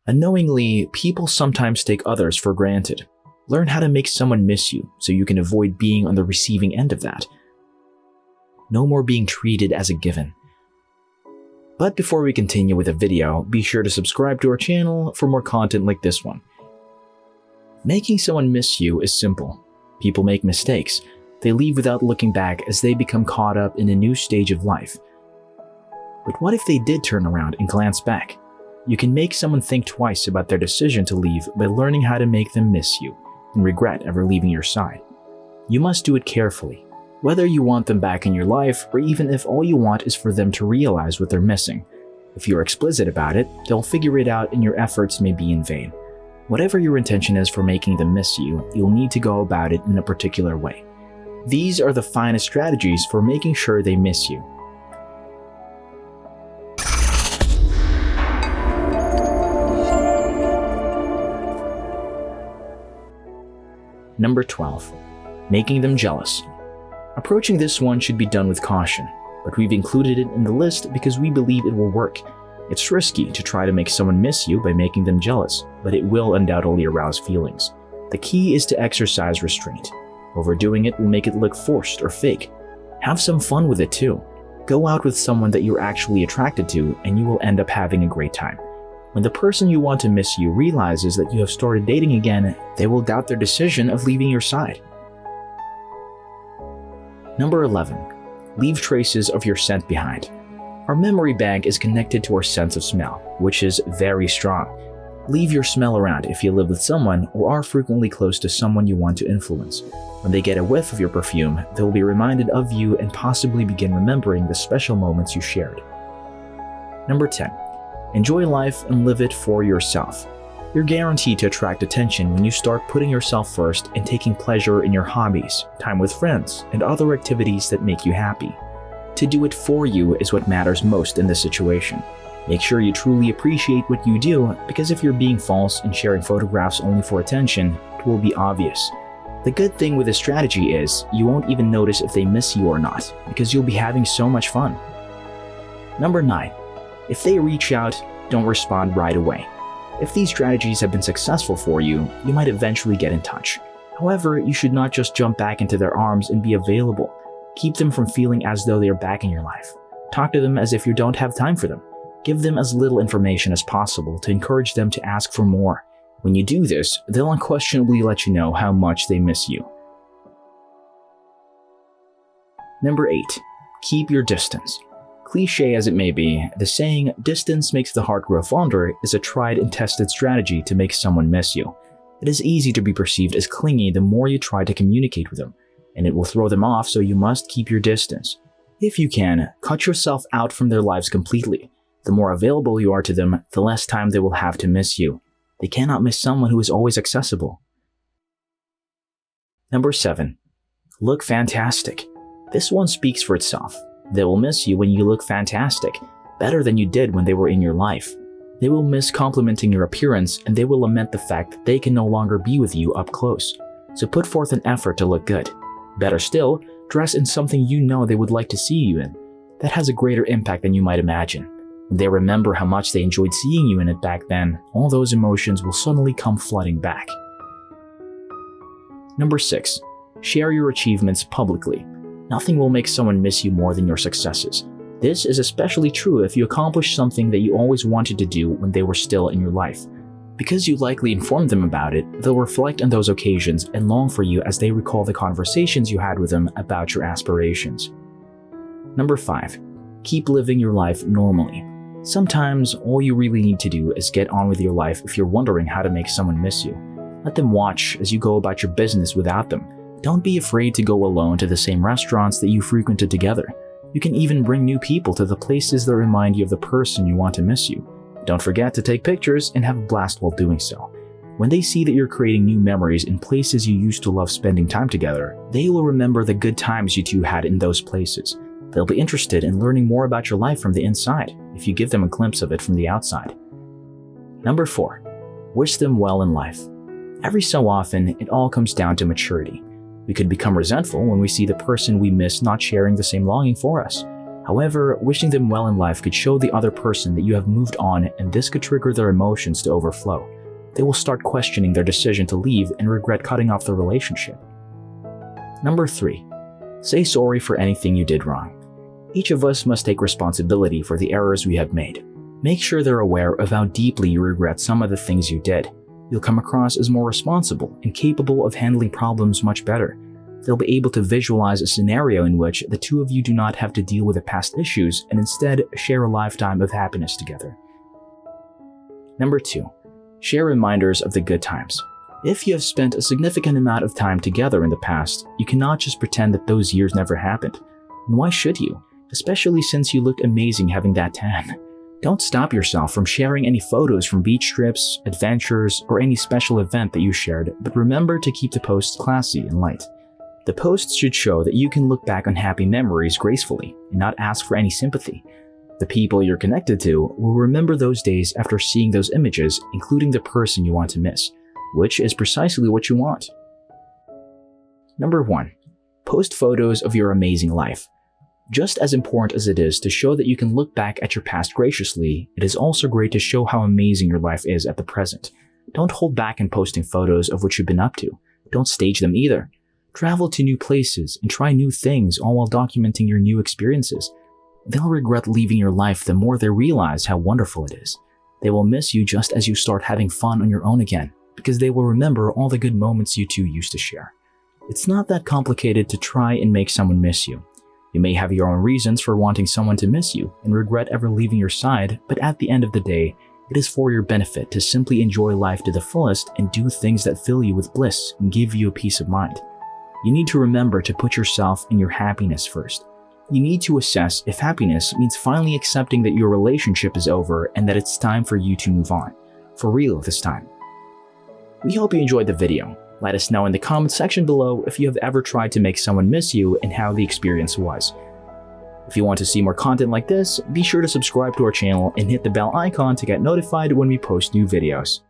Unknowingly, people sometimes take others for granted. Learn how to make someone miss you so you can avoid being on the receiving end of that. No more being treated as a given. But before we continue with the video, be sure to subscribe to our channel for more content like this one. Making someone miss you is simple. People make mistakes. They leave without looking back as they become caught up in a new stage of life. But what if they did turn around and glance back? You can make someone think twice about their decision to leave by learning how to make them miss you and regret ever leaving your side. You must do it carefully, whether you want them back in your life or even if all you want is for them to realize what they're missing. If you're explicit about it, they'll figure it out and your efforts may be in vain. Whatever your intention is for making them miss you, you'll need to go about it in a particular way. These are the finest strategies for making sure they miss you. Number 12. Making them jealous. Approaching this one should be done with caution, but we've included it in the list because we believe it will work. It's risky to try to make someone miss you by making them jealous, but it will undoubtedly arouse feelings. The key is to exercise restraint. Overdoing it will make it look forced or fake. Have some fun with it too. Go out with someone that you're actually attracted to and you will end up having a great time. When the person you want to miss you realizes that you have started dating again, they will doubt their decision of leaving your side. Number 11. Leave traces of your scent behind. Our memory bank is connected to our sense of smell, which is very strong. Leave your smell around if you live with someone or are frequently close to someone you want to influence. When they get a whiff of your perfume, they will be reminded of you and possibly begin remembering the special moments you shared. Number 10. Enjoy life and live it for yourself. You're guaranteed to attract attention when you start putting yourself first and taking pleasure in your hobbies, time with friends, and other activities that make you happy. To do it for you is what matters most in this situation. Make sure you truly appreciate what you do, because if you're being false and sharing photographs only for attention, it will be obvious. The good thing with this strategy is you won't even notice if they miss you or not, because you'll be having so much fun. Number 9. If they reach out, don't respond right away. If these strategies have been successful for you, you might eventually get in touch. However, you should not just jump back into their arms and be available. Keep them from feeling as though they are back in your life. Talk to them as if you don't have time for them. Give them as little information as possible to encourage them to ask for more. When you do this, they'll unquestionably let you know how much they miss you. Number 8. Keep your distance. Cliché as it may be, the saying, "distance makes the heart grow fonder," is a tried and tested strategy to make someone miss you. It is easy to be perceived as clingy the more you try to communicate with them, and it will throw them off, so you must keep your distance. If you can, cut yourself out from their lives completely. The more available you are to them, the less time they will have to miss you. They cannot miss someone who is always accessible. Number 7. Look fantastic. This one speaks for itself. They will miss you when you look fantastic, better than you did when they were in your life. They will miss complimenting your appearance, and they will lament the fact that they can no longer be with you up close. So put forth an effort to look good. Better still, dress in something you know they would like to see you in. That has a greater impact than you might imagine. When they remember how much they enjoyed seeing you in it back then, all those emotions will suddenly come flooding back. Number 6. Share your achievements publicly. Nothing will make someone miss you more than your successes. This is especially true if you accomplish something that you always wanted to do when they were still in your life. Because you likely informed them about it, they'll reflect on those occasions and long for you as they recall the conversations you had with them about your aspirations. Number 5. Keep living your life normally. Sometimes all you really need to do is get on with your life if you're wondering how to make someone miss you. Let them watch as you go about your business without them. Don't be afraid to go alone to the same restaurants that you frequented together. You can even bring new people to the places that remind you of the person you want to miss you. Don't forget to take pictures and have a blast while doing so. When they see that you're creating new memories in places you used to love spending time together, they will remember the good times you two had in those places. They'll be interested in learning more about your life from the inside if you give them a glimpse of it from the outside. Number 4. Wish them well in life. Every so often, it all comes down to maturity. We could become resentful when we see the person we miss not sharing the same longing for us. However, wishing them well in life could show the other person that you have moved on, and this could trigger their emotions to overflow. They will start questioning their decision to leave and regret cutting off the relationship. Number 3. Say sorry for anything you did wrong. Each of us must take responsibility for the errors we have made. Make sure they're aware of how deeply you regret some of the things you did. You'll come across as more responsible and capable of handling problems much better. They'll be able to visualize a scenario in which the two of you do not have to deal with the past issues and instead share a lifetime of happiness together. Number 2. Share reminders of the good times. If you have spent a significant amount of time together in the past, you cannot just pretend that those years never happened. And why should you? Especially since you looked amazing having that tan. Don't stop yourself from sharing any photos from beach trips, adventures, or any special event that you shared, but remember to keep the posts classy and light. The posts should show that you can look back on happy memories gracefully and not ask for any sympathy. The people you're connected to will remember those days after seeing those images, including the person you want to miss, which is precisely what you want. Number 1. Post photos of your amazing life. Just as important as it is to show that you can look back at your past graciously, it is also great to show how amazing your life is at the present. Don't hold back in posting photos of what you've been up to. Don't stage them either. Travel to new places and try new things, all while documenting your new experiences. They'll regret leaving your life the more they realize how wonderful it is. They will miss you just as you start having fun on your own again, because they will remember all the good moments you two used to share. It's not that complicated to try and make someone miss you. You may have your own reasons for wanting someone to miss you and regret ever leaving your side, but at the end of the day, it is for your benefit to simply enjoy life to the fullest and do things that fill you with bliss and give you a peace of mind. You need to remember to put yourself and your happiness first. You need to assess if happiness means finally accepting that your relationship is over and that it's time for you to move on. For real this time. We hope you enjoyed the video. Let us know in the comment section below if you have ever tried to make someone miss you and how the experience was. If you want to see more content like this, be sure to subscribe to our channel and hit the bell icon to get notified when we post new videos.